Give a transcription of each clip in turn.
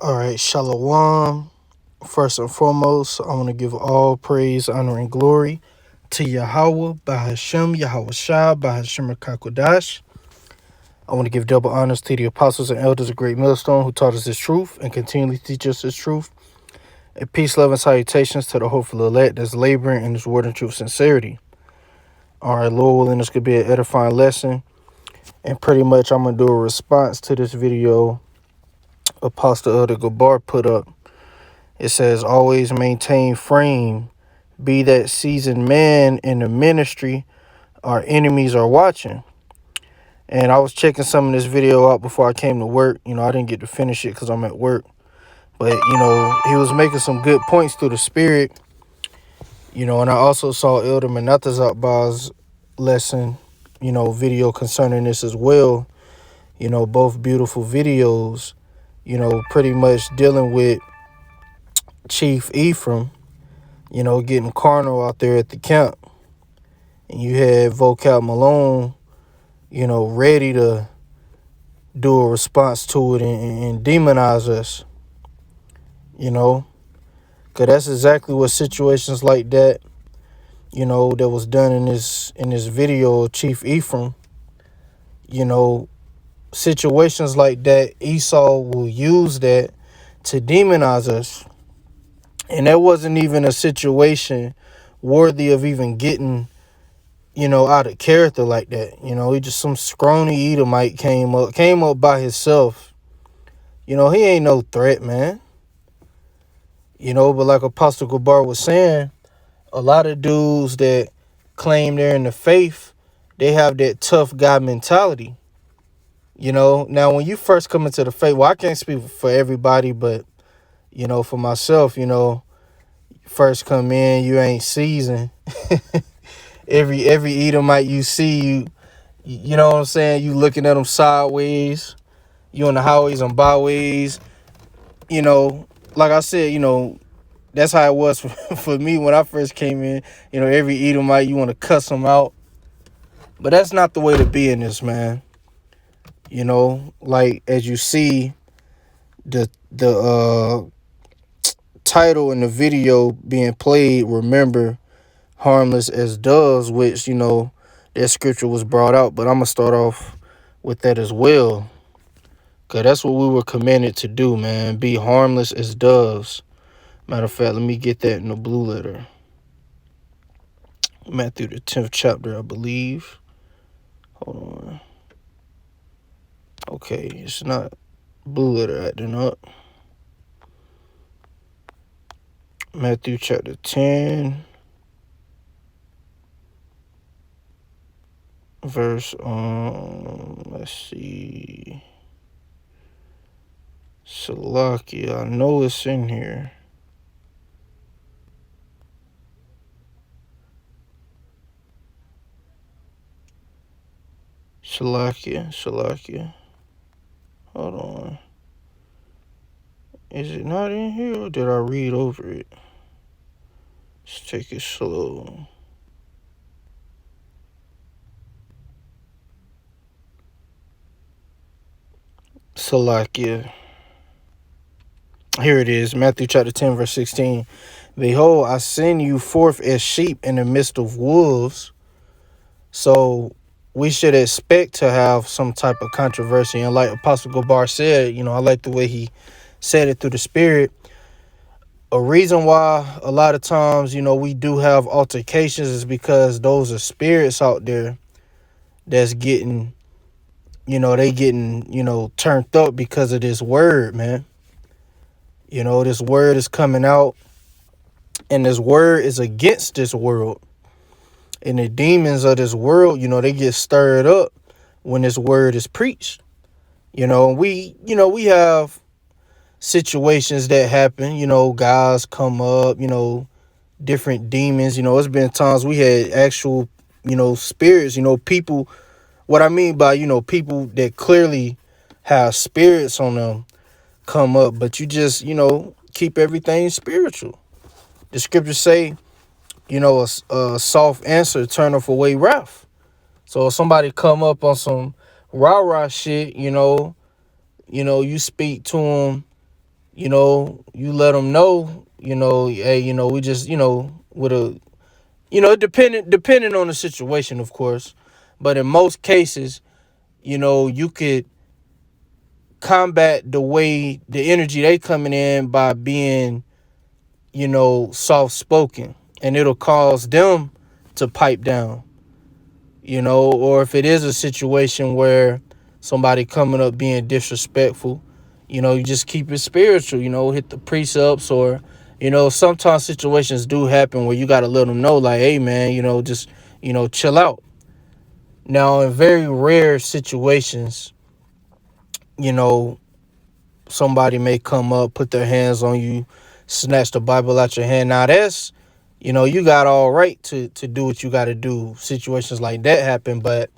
All right, Shalom. First and foremost, I want to give all praise, honor, and glory to Yahweh, Bahashem, Yahawashai, Bahashem Kakodash. I want to give double honors to the apostles and elders of Great Millstone who taught us this truth and continually teach us this truth. And peace, love, and salutations to the hopeful elect that's laboring in this word and truth sincerity. All right, Lord willing, this could be an edifying lesson. And pretty much I'm going to do a response to this video Apostle Elder Gabar put up. It says, always maintain frame, be that seasoned man in the ministry, our enemies are watching. And I was checking some of this video out before I came to work. I didn't get to finish it because I'm at work. But, he was making some good points through the spirit. And I also saw Elder Menatazakba's lesson, video concerning this as well. Both beautiful videos, pretty much dealing with Chief Ephraim, getting carnal out there at the camp. And you had Vocal Malone, ready to do a response to it and demonize us, Because that's exactly what situations like that, that was done in this video of Chief Ephraim, situations like that, Esau will use that to demonize us. And that wasn't even a situation worthy of even getting out of character like that. He just some scrawny Edomite came up by himself. He ain't no threat, man. But like Apostle Gabar was saying, a lot of dudes that claim they're in the faith, they have that tough guy mentality. Now when you first come into the faith, well, I can't speak for everybody, but for myself, first come in, you ain't seasoned. every Edomite you see, you know what I'm saying? You looking at them sideways. You on the highways and byways. Like I said, that's how it was for me when I first came in. Every Edomite, you want to cuss them out. But that's not the way to be in this, man. Like as you see the title in the video being played, remember, harmless as doves, which, that scripture was brought out. But I'm going to start off with that as well. Because that's what we were commanded to do, man. Be harmless as doves. Matter of fact, let me get that in the blue letter. Matthew the 10th chapter, I believe. Hold on. Okay, it's not blue letter acting up. Matthew chapter 10. Verse, let's see. Salakia, I know it's in here. Salakia. Hold on. Is it not in here or did I read over it? Let's take it slow. Salakia. Here it is, Matthew chapter 10, verse 16. Behold, I send you forth as sheep in the midst of wolves. So we should expect to have some type of controversy. And like Apostle Gabar said, I like the way he said it through the spirit. A reason why a lot of times, we do have altercations is because those are spirits out there that's getting, they getting, turned up because of this word, man. This word is coming out and this word is against this world. And the demons of this world, they get stirred up when this word is preached. We have situations that happen, guys come up, different demons, it's been times we had actual, spirits, people. What I mean by, people that clearly have spirits on them come up, but you just, keep everything spiritual. The scriptures say, a soft answer turneth away wrath. So if somebody come up on some rah-rah shit, you speak to them, you let them know, hey, we just, with a, depending on the situation, of course. But in most cases, you could combat the way the energy they coming in by being, soft spoken, and it'll cause them to pipe down, or if it is a situation where somebody coming up being disrespectful, you just keep it spiritual, hit the precepts, or, sometimes situations do happen where you got to let them know, like, hey, man, just, chill out. Now, in very rare situations, you know, somebody may come up, put their hands on you, snatch the Bible out your hand. Now that's, you got all right to do what you got to do. Situations like that happen. But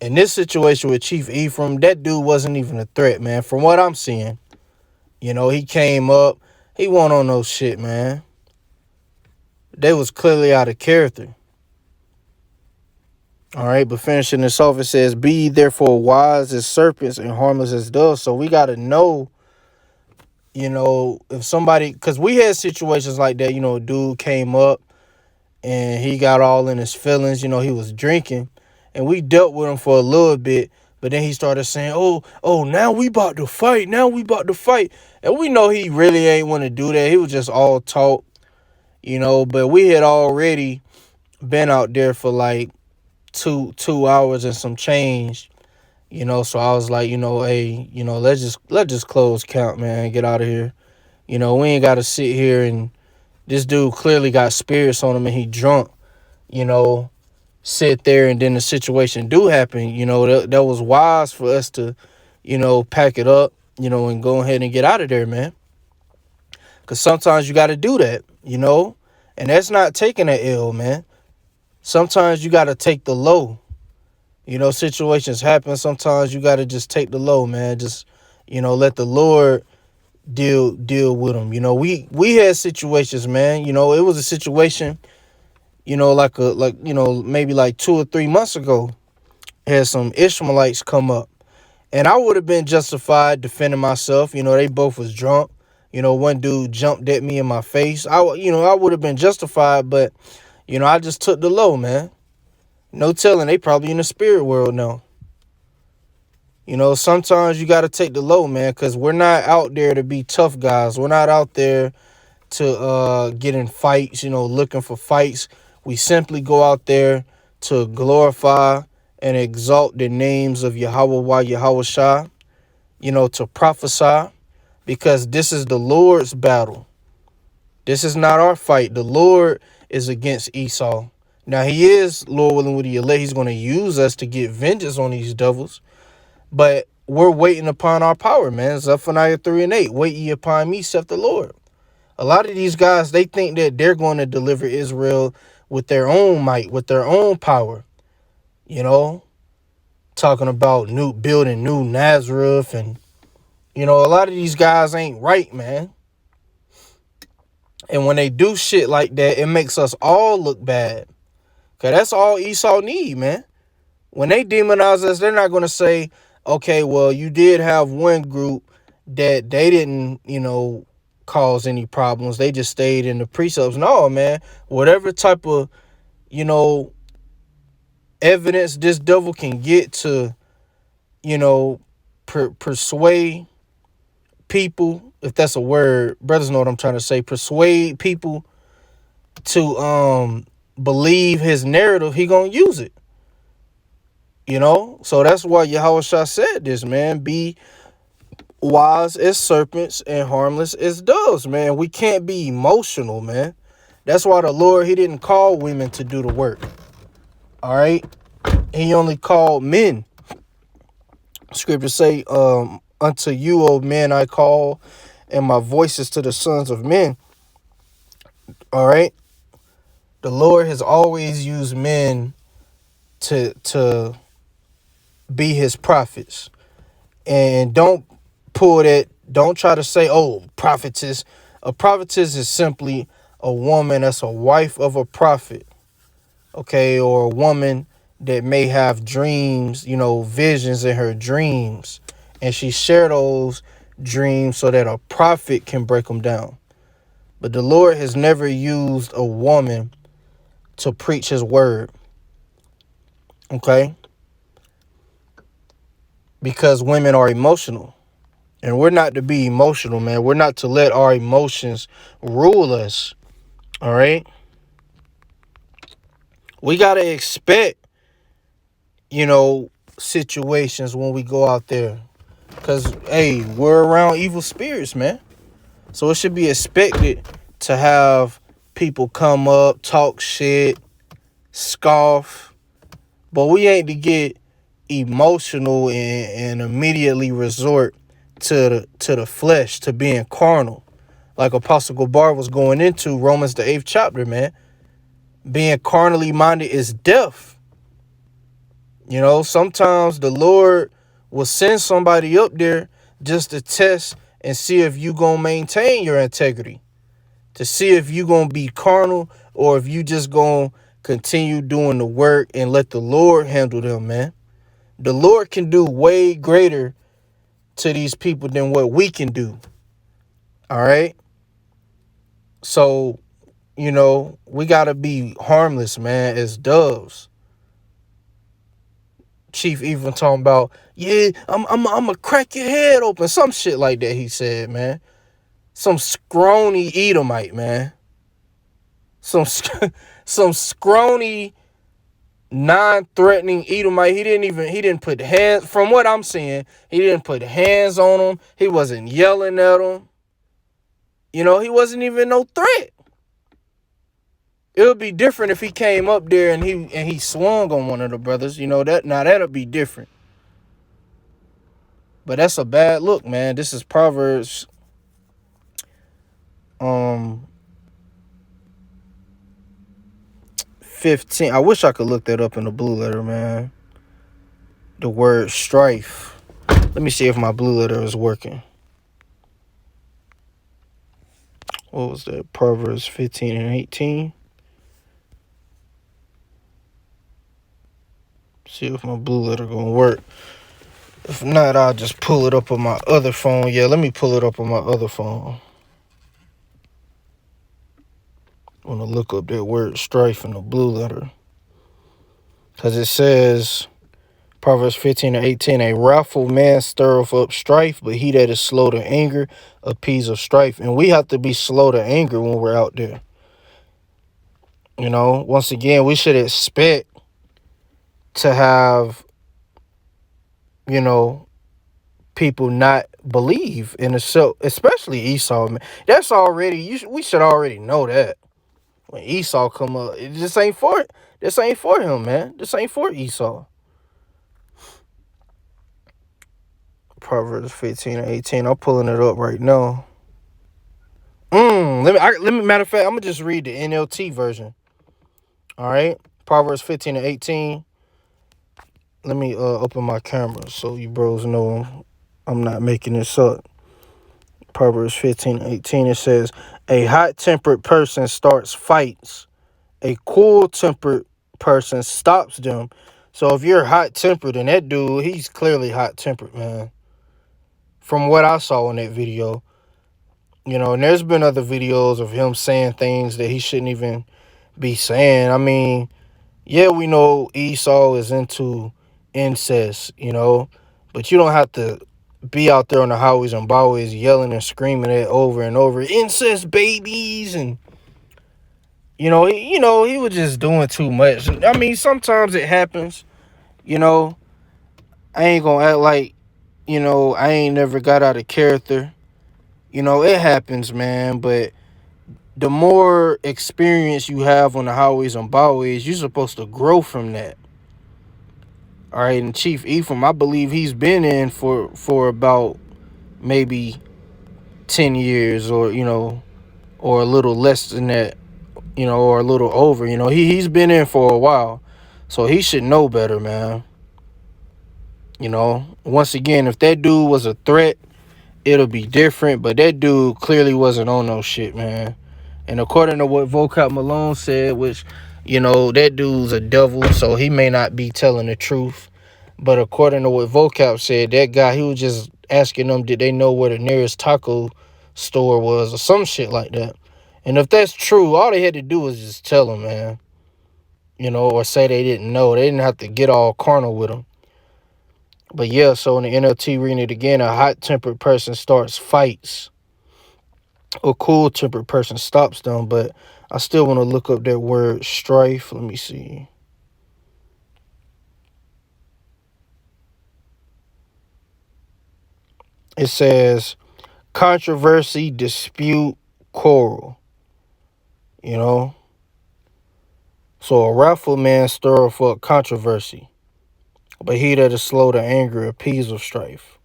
in this situation with Chief Ephraim, that dude wasn't even a threat, man. From what I'm seeing, he came up, he wasn't on no shit, man. They was clearly out of character. All right, but finishing this off, it says, be ye therefore wise as serpents and harmless as doves. So we got to know, if somebody, because we had situations like that, a dude came up and he got all in his feelings, he was drinking, and we dealt with him for a little bit, but then he started saying, now we about to fight, and we know he really ain't want to do that. He was just all talk, but we had already been out there for like two hours and some change, so I was like, hey, let's just close count, man, get out of here. We ain't got to sit here, and this dude clearly got spirits on him and he drunk, sit there, and then the situation do happen. That was wise for us to, pack it up, and go ahead and get out of there, man. Because sometimes you got to do that, and that's not taking an L, man. Sometimes you got to take the low. Situations happen. Sometimes you got to just take the low, man. Just, let the Lord deal with them. We had situations, man. It was a situation, maybe like 2 or 3 months ago, had some Ishmaelites come up, and I would have been justified defending myself. They both was drunk. One dude jumped at me in my face. I would have been justified, but I just took the low, man. No telling, they probably in the spirit world now. Sometimes you got to take the low, man, because we're not out there to be tough guys. We're not out there to get in fights, looking for fights. We simply go out there to glorify and exalt the names of YAHAWASHI, to prophesy, because this is the Lord's battle. This is not our fight. The Lord is against Esau. Now, he is, Lord willing, with the elect. He's going to use us to get vengeance on these devils. But we're waiting upon our power, man. Zephaniah 3:8. Wait ye upon me, saith the Lord. A lot of these guys, they think that they're going to deliver Israel with their own might, with their own power. Talking about building new Nazareth, and a lot of these guys ain't right, man. And when they do shit like that, it makes us all look bad. Cause that's all Esau need, man. When they demonize us, they're not gonna say, okay, well, you did have one group that they didn't, cause any problems. They just stayed in the precepts. No, man. Whatever type of, evidence this devil can get to, persuade people, if that's a word, brothers know what I'm trying to say, persuade people to believe his narrative, he gonna use it. So that's why Yahawashi said this, man. Be wise as serpents and harmless as doves, man. We can't be emotional, man. That's why the Lord, he didn't call women to do the work. All right. He only called men. Scripture say, unto you, O men, I call, and my voice is to the sons of men. All right. The Lord has always used men to be his prophets. And don't try to say, oh, prophetess. A prophetess is simply a woman that's a wife of a prophet, okay, or a woman that may have dreams, visions in her dreams, and she share those dreams so that a prophet can break them down. But the Lord has never used a woman to preach his word. Okay? Because women are emotional. And we're not to be emotional, man. We're not to let our emotions rule us. All right? We got to expect, situations when we go out there. Because, hey, we're around evil spirits, man. So it should be expected to have people come up, talk shit, scoff. But we ain't to get emotional and immediately resort to the flesh, to being carnal. Like Apostle Gabar was going into Romans the 8th chapter, man. Being carnally minded is death. Sometimes the Lord will send somebody up there just to test and see if you gonna maintain your integrity, to see if you gonna be carnal or if you just gonna continue doing the work and let the Lord handle them, man. The Lord can do way greater to these people than what we can do. All right. So, we gotta be harmless, man, as doves. Chief even talking about, yeah, I'm gonna crack your head open. Some shit like that, he said, man. Some scrawny Edomite, man. Some scrawny, non-threatening Edomite. He didn't put hands, from what I'm seeing, he didn't put hands on him. He wasn't yelling at him. He wasn't even no threat. It would be different if he came up there and he swung on one of the brothers. That'll be different. But that's a bad look, man. This is Proverbs 15. I wish I could look that up in the blue letter, man. The word strife. Let me see if my blue letter is working. What was that? Proverbs 15 and 18. See if my blue letter gonna work. If not, I'll just pull it up on my other phone. Yeah, let me pull it up on my other phone. I want to look up that word strife in the blue letter. Because it says, Proverbs 15 and 18, a wrathful man stirreth up strife, but he that is slow to anger appeaseth strife. And we have to be slow to anger when we're out there. Once again, we should expect to have, people not believe in the self, especially Esau, man. That's already, we should already know that. When Esau come up, this ain't for him, man. This ain't for Esau. Proverbs 15 and 18. I'm pulling it up right now. Let me. Matter of fact, I'm gonna just read the NLT version. All right, Proverbs 15 and 18. Let me open my camera so you bros know I'm not making this up. Proverbs 15 and 18. It says, a hot-tempered person starts fights. A cool-tempered person stops them. So if you're hot-tempered, and that dude, he's clearly hot-tempered, man. From what I saw in that video. And there's been other videos of him saying things that he shouldn't even be saying. I mean, yeah, we know Esau is into incest, but you don't have to be out there on the highways and byways yelling and screaming it over and over, incest babies, and he was just doing too much. I mean, sometimes it happens, I ain't gonna act like, I ain't never got out of character. It happens, man, but the more experience you have on the highways and byways, you're supposed to grow from that. All right, and Chief Ephraim, I believe he's been in for about maybe 10 years or, or a little less than that, or a little over. He's been in for a while, so he should know better, man. Once again, if that dude was a threat, it'll be different, but that dude clearly wasn't on no shit, man. And according to what Vocab Malone said, which, that dude's a devil, so he may not be telling the truth. But according to what Vocab said, that guy, he was just asking them did they know where the nearest taco store was or some shit like that. And if that's true, all they had to do was just tell them, man. Or say they didn't know. They didn't have to get all carnal with them. But yeah, so in the NLT reading it again, a hot-tempered person starts fights. A cool-tempered person stops them. But I still want to look up that word strife. Let me see. It says controversy, dispute, quarrel. So a wrathful man stirreth up controversy, but he that is slow to anger appeaseth strife.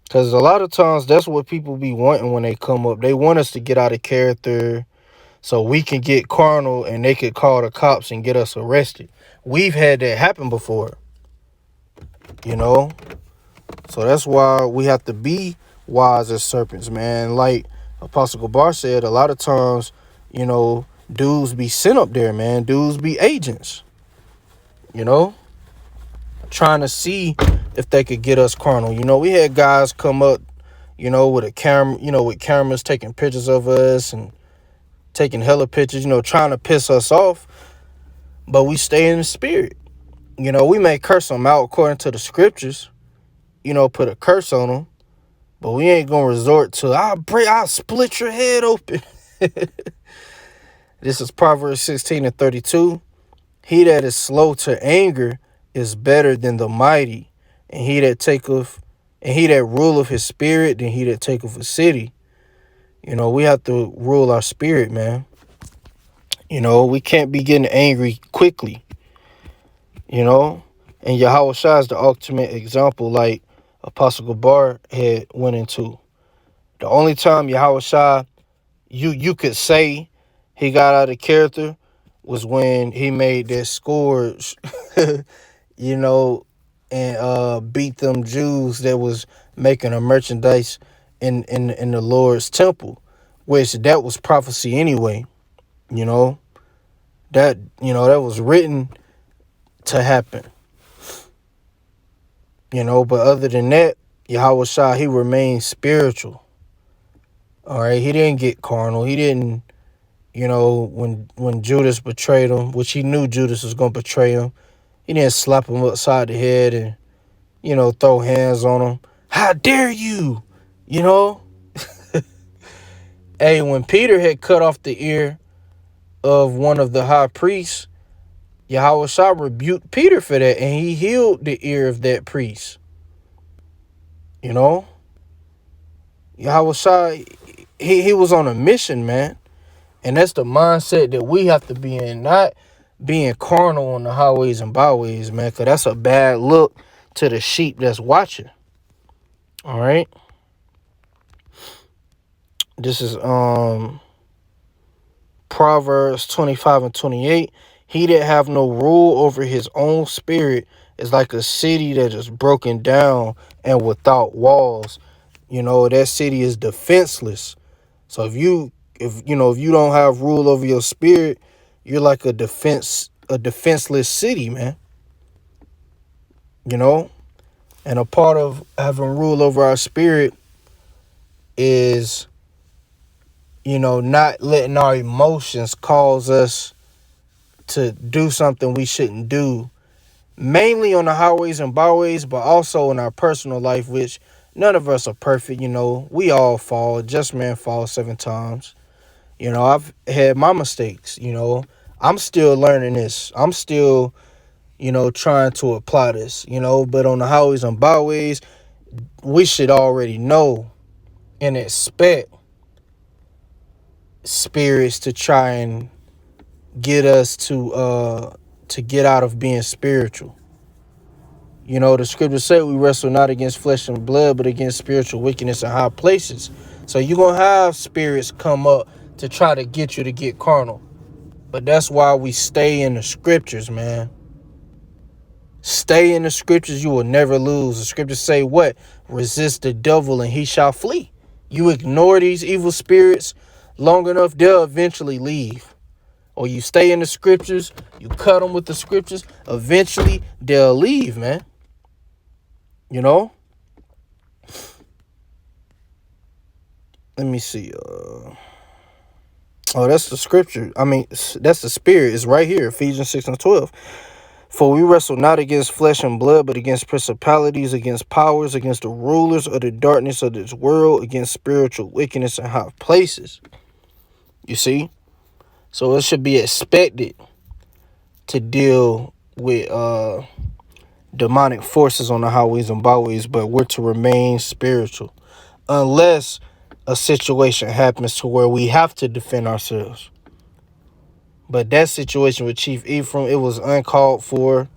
Because a lot of times that's what people be wanting when they come up. They want us to get out of character so we can get carnal and they could call the cops and get us arrested. We've had that happen before, So that's why we have to be wise as serpents, man. Like Apostle Gabar said, a lot of times, dudes be sent up there, man. Dudes be agents, trying to see if they could get us carnal. We had guys come up, with a camera, with cameras taking pictures of us and taking hella pictures, trying to piss us off. But we stay in the spirit. We may curse them out according to the scriptures, put a curse on them. But we ain't going to resort to, I'll split your head open. This is Proverbs 16:32. He that is slow to anger is better than the mighty, and he that ruleth his spirit than he that taketh a city. We have to rule our spirit, man. We can't be getting angry quickly. And Yahawashi is the ultimate example, like Apostle Gabar had went into. The only time Yahawashi, you could say he got out of character was when he made that scourge, and beat them Jews that was making a merchandise in the Lord's temple, which that was prophecy anyway. That was written to happen. But other than that, Yahawashi, he remained spiritual. All right, he didn't get carnal. He didn't, when Judas betrayed him, which he knew Judas was going to betray him, he didn't slap him upside the head and, throw hands on him. How dare you? Hey, when Peter had cut off the ear of one of the high priests, Yahawashi rebuked Peter for that, and he healed the ear of that priest. Yahawashi, he was on a mission, man. And that's the mindset that we have to be in, not being carnal on the highways and byways, man, because that's a bad look to the sheep that's watching. All right. This is Proverbs 25:28. He that have no rule over his own spirit is like a city that is broken down and without walls. That city is defenseless. So if you don't have rule over your spirit, you're like a defenseless city, man. And a part of having rule over our spirit is, not letting our emotions cause us to do something we shouldn't do, mainly on the highways and byways, but also in our personal life, which none of us are perfect. We all fall. Just man falls 7 times. I've had my mistakes. I'm still learning this. I'm still, trying to apply this, but on the highways and byways, we should already know and expect spirits to try and get us to get out of being spiritual. The scriptures say we wrestle not against flesh and blood, but against spiritual wickedness in high places. So you're going to have spirits come up to try to get you to get carnal. But that's why we stay in the scriptures, man. Stay in the scriptures, you will never lose. The scriptures say what? Resist the devil and he shall flee. You ignore these evil spirits long enough, they'll eventually leave. Or you stay in the scriptures, you cut them with the scriptures, eventually they'll leave, man. let me see. Oh, that's the scripture. I mean, that's the spirit. It's right here, Ephesians 6:12. For we wrestle not against flesh and blood, but against principalities, against powers, against the rulers of the darkness of this world, against spiritual wickedness in high places. You see? So it should be expected to deal with demonic forces on the highways and byways, but we're to remain spiritual. Unless a situation happens to where we have to defend ourselves. But that situation with Chief Ephraim, it was uncalled for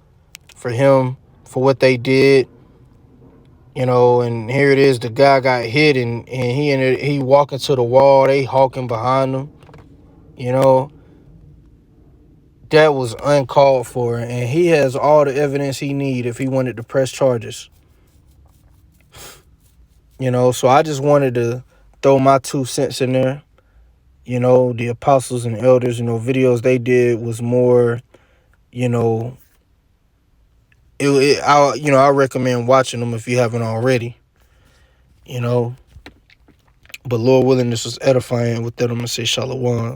him, for what they did. And here it is, the guy got hit and he walking to the wall, they hawking behind him. That was uncalled for, and he has all the evidence he need if he wanted to press charges. So I just wanted to throw my 2 cents in there. The apostles and elders, videos they did was more, I recommend watching them if you haven't already. But Lord willing, this was edifying. With that, I'm gonna say shalom.